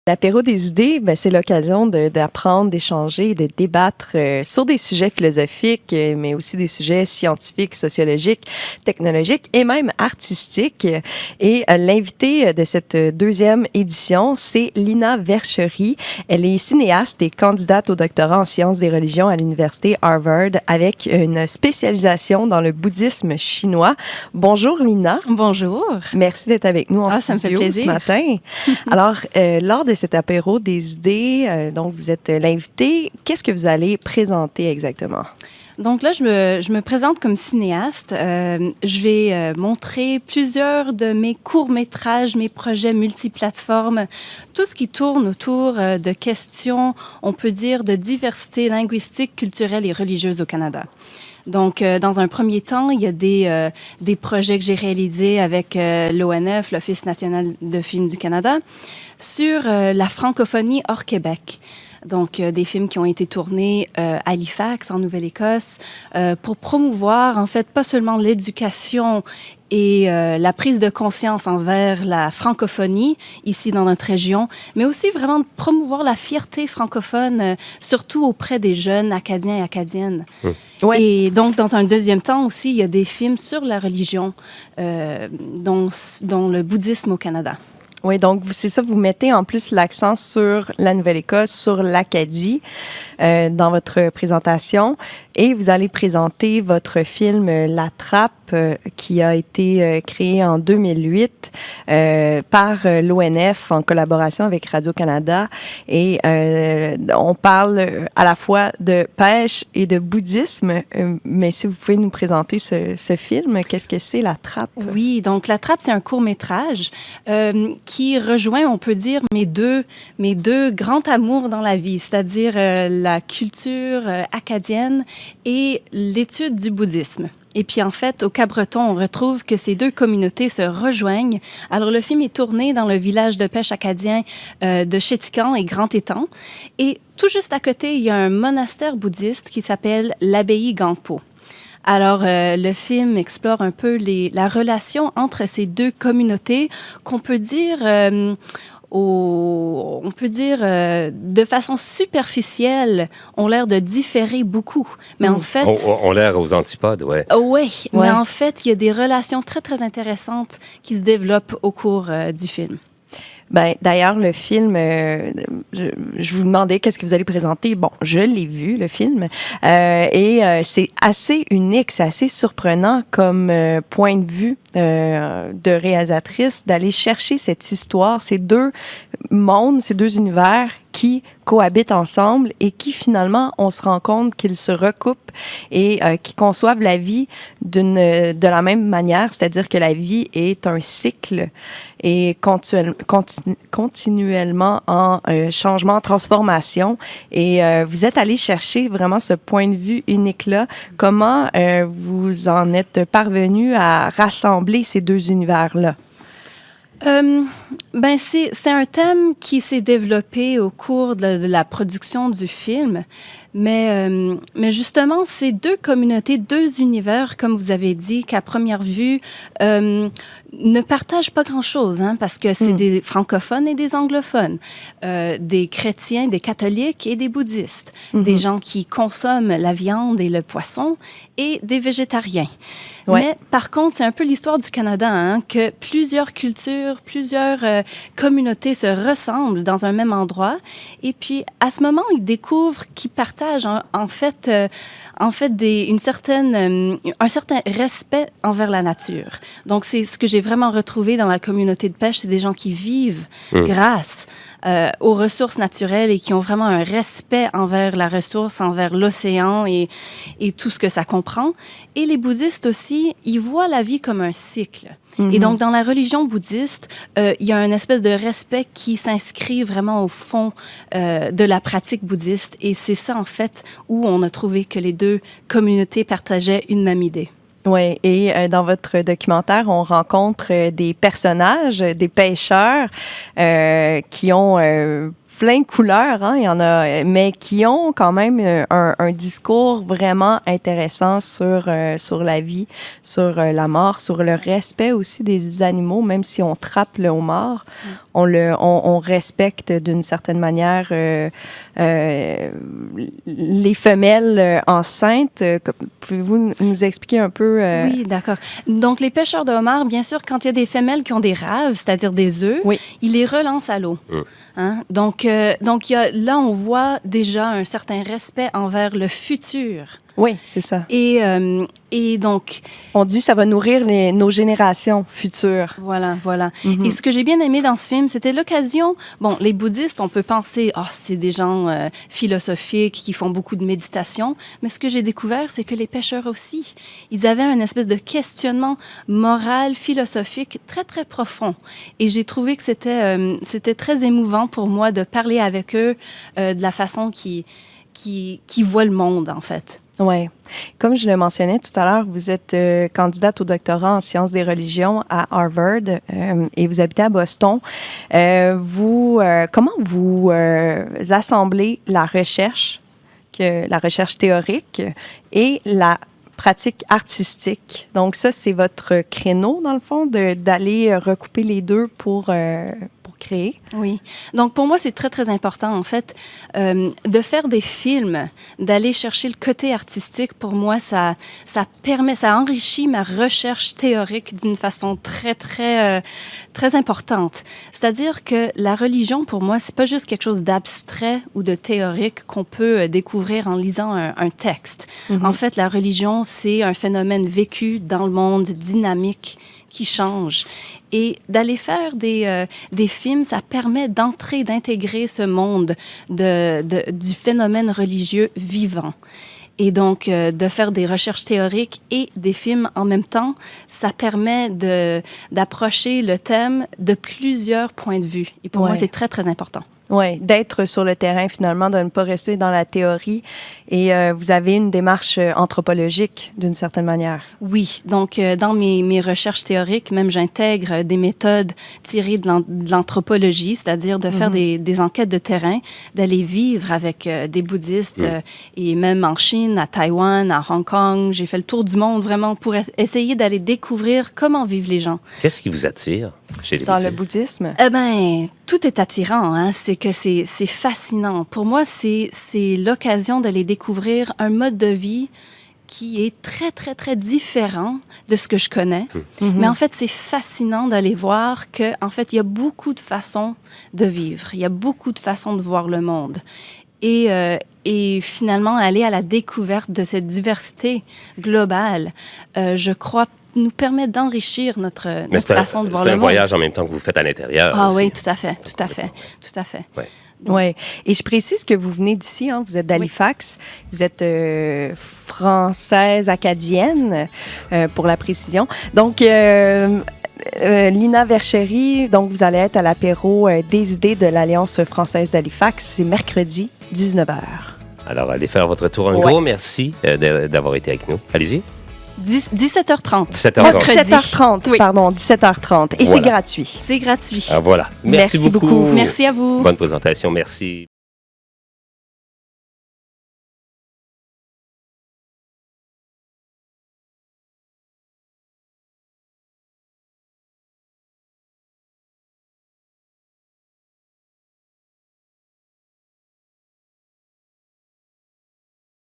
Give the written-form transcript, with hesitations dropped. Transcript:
L'apéro des idées, c'est l'occasion d'apprendre, d'échanger et de débattre sur des sujets philosophiques, mais aussi des sujets scientifiques, sociologiques, technologiques et même artistiques. Et l'invitée de cette deuxième édition, c'est Lina Verchery. Elle est cinéaste et candidate au doctorat en sciences des religions à l'université Harvard avec une spécialisation dans le bouddhisme chinois. Bonjour Lina. Bonjour. Merci d'être avec nous en Ça me fait studio plaisir. ce matin. Alors, lors de cet apéro des idées, donc vous êtes l'invité, qu'est-ce que vous allez présenter exactement? Donc là, je me présente comme cinéaste. Je vais montrer plusieurs de mes courts-métrages, mes projets multiplateformes, tout ce qui tourne autour de questions, on peut dire, de diversité linguistique, culturelle et religieuse au Canada. Donc, dans un premier temps, il y a des projets que j'ai réalisés avec l'ONF, l'Office national de films du Canada, sur la francophonie hors Québec. Donc, des films qui ont été tournés à Halifax, en Nouvelle-Écosse, pour promouvoir, en fait, pas seulement l'éducation et la prise de conscience envers la francophonie ici dans notre région, mais aussi vraiment de promouvoir la fierté francophone, surtout auprès des jeunes Acadiens et Acadiennes. Ouais. Et donc, dans un deuxième temps aussi, il y a des films sur la religion, dont le bouddhisme au Canada. Oui, donc c'est ça, vous mettez en plus l'accent sur la Nouvelle-Écosse, sur l'Acadie dans votre présentation et vous allez présenter votre film La Trappe qui a été créé en 2008 par l'ONF en collaboration avec Radio-Canada et on parle à la fois de pêche et de bouddhisme, mais si vous pouvez nous présenter ce film, qu'est-ce que c'est La Trappe? Oui, donc La Trappe, c'est un court-métrage qui rejoint, on peut dire, mes deux grands amours dans la vie, c'est-à-dire la culture acadienne et l'étude du bouddhisme. Et puis, en fait, au Cap-Breton, on retrouve que ces deux communautés se rejoignent. Alors, le film est tourné dans le village de pêche acadien de Chéticamp et Grand-Étang. Et tout juste à côté, il y a un monastère bouddhiste qui s'appelle l'abbaye Gampo. Alors, le film explore un peu la relation entre ces deux communautés qu'on peut dire... de façon superficielle, ont l'air de différer beaucoup. Mais en fait... On l'air aux antipodes, ouais. Oui, mais en fait, il y a des relations très, très intéressantes qui se développent au cours du film. D'ailleurs, le film, je vous demandais qu'est-ce que vous allez présenter. Bon, je l'ai vu, le film, et c'est assez unique, c'est assez surprenant comme point de vue de réalisatrice d'aller chercher cette histoire, ces deux mondes, ces deux univers qui cohabitent ensemble et qui finalement, on se rend compte qu'ils se recoupent et qui conçoivent la vie de la même manière, c'est-à-dire que la vie est un cycle et continuellement en changement, en transformation. Et vous êtes allé chercher vraiment ce point de vue unique-là. Comment vous en êtes parvenu à rassembler ces deux univers-là? C'est un thème qui s'est développé au cours de la production du film. Mais justement, ces deux communautés, deux univers, comme vous avez dit, qu'à première vue, ne partagent pas grand-chose, hein, parce que c'est des francophones et des anglophones, des chrétiens, des catholiques et des bouddhistes, des gens qui consomment la viande et le poisson et des végétariens. Ouais. Mais par contre, c'est un peu l'histoire du Canada, hein, que plusieurs cultures, plusieurs communautés se ressemblent dans un même endroit. Et puis, à ce moment, ils découvrent qu'ils partagent un certain respect envers la nature. Donc, c'est ce que j'ai vraiment retrouvé dans la communauté de pêche. C'est des gens qui vivent grâce aux ressources naturelles et qui ont vraiment un respect envers la ressource, envers l'océan et tout ce que ça comprend. Et les bouddhistes aussi, ils voient la vie comme un cycle. Et donc, dans la religion bouddhiste, il y a une espèce de respect qui s'inscrit vraiment au fond de la pratique bouddhiste. Et c'est ça, en fait, où on a trouvé que les deux communautés partageaient une même idée. Oui, et dans votre documentaire, on rencontre des personnages, des pêcheurs qui ont plein de couleurs, hein, il y en a, mais qui ont quand même un discours vraiment intéressant sur la vie, sur la mort, sur le respect aussi des animaux, même si on trappe le homard, on respecte d'une certaine manière les femelles enceintes. Pouvez-vous nous expliquer un peu? Oui, d'accord. Donc, les pêcheurs de homards, bien sûr, quand il y a des femelles qui ont des raves, c'est-à-dire des œufs, ils les relancent à l'eau. Hein? Donc là, on voit déjà un certain respect envers le futur. Oui, c'est ça. Et donc... On dit que ça va nourrir nos générations futures. Voilà. Et ce que j'ai bien aimé dans ce film, c'était l'occasion... Bon, les bouddhistes, on peut penser, c'est des gens philosophiques qui font beaucoup de méditation. Mais ce que j'ai découvert, c'est que les pêcheurs aussi, ils avaient une espèce de questionnement moral, philosophique très, très profond. Et j'ai trouvé que c'était très émouvant pour moi de parler avec eux de la façon qui voient le monde, en fait. Oui. Comme je le mentionnais tout à l'heure, vous êtes candidate au doctorat en sciences des religions à Harvard et vous habitez à Boston. Comment vous assemblez la recherche théorique et la pratique artistique? Donc ça, c'est votre créneau, dans le fond, d'aller recouper les deux pour créer? Oui. Donc, pour moi, c'est très, très important, en fait, de faire des films, d'aller chercher le côté artistique. Pour moi, ça enrichit ma recherche théorique d'une façon très, très, très importante. C'est-à-dire que la religion, pour moi, c'est pas juste quelque chose d'abstrait ou de théorique qu'on peut découvrir en lisant un texte. En fait, la religion, c'est un phénomène vécu dans le monde, dynamique, qui change. Et d'aller faire des films, ça permet d'intégrer ce monde du phénomène religieux vivant. Et donc, de faire des recherches théoriques et des films en même temps, ça permet d'approcher le thème de plusieurs points de vue. Et pour moi, c'est très, très important. Oui, d'être sur le terrain finalement, de ne pas rester dans la théorie. Et vous avez une démarche anthropologique d'une certaine manière. Oui, donc dans mes recherches théoriques, même j'intègre des méthodes tirées de l'anthropologie, c'est-à-dire de faire des enquêtes de terrain, d'aller vivre avec des bouddhistes et même en Chine, à Taïwan, à Hong Kong. J'ai fait le tour du monde vraiment pour essayer d'aller découvrir comment vivent les gens. Qu'est-ce qui vous attire chez les Dans bouddhistes? le bouddhisme? Eh bien, tout est attirant, hein? C'est que c'est fascinant. Pour moi, c'est l'occasion d'aller découvrir un mode de vie qui est très, très, très différent de ce que je connais. Mais en fait, c'est fascinant d'aller voir qu'en fait, il y a beaucoup de façons de vivre. Il y a beaucoup de façons de voir le monde. Et finalement, aller à la découverte de cette diversité globale, je crois, nous permet d'enrichir notre façon de voir le monde. C'est un voyage en même temps que vous faites à l'intérieur. Ah aussi. oui, tout à fait. Ouais. Oui. Et je précise que vous venez d'ici, hein, vous êtes d'Halifax. Oui. Vous êtes française acadienne, pour la précision. Donc, Lina Verchery, donc vous allez être à l'apéro des idées de l'Alliance française d'Halifax. C'est mercredi, 19h. Alors, allez faire votre tour. Un gros merci d'avoir été avec nous. Allez-y. 17h30. 17h30, oui. Pardon, 17h30. Et voilà. C'est gratuit. C'est gratuit. Ah, voilà. Merci beaucoup. Merci à vous. Bonne présentation. Merci.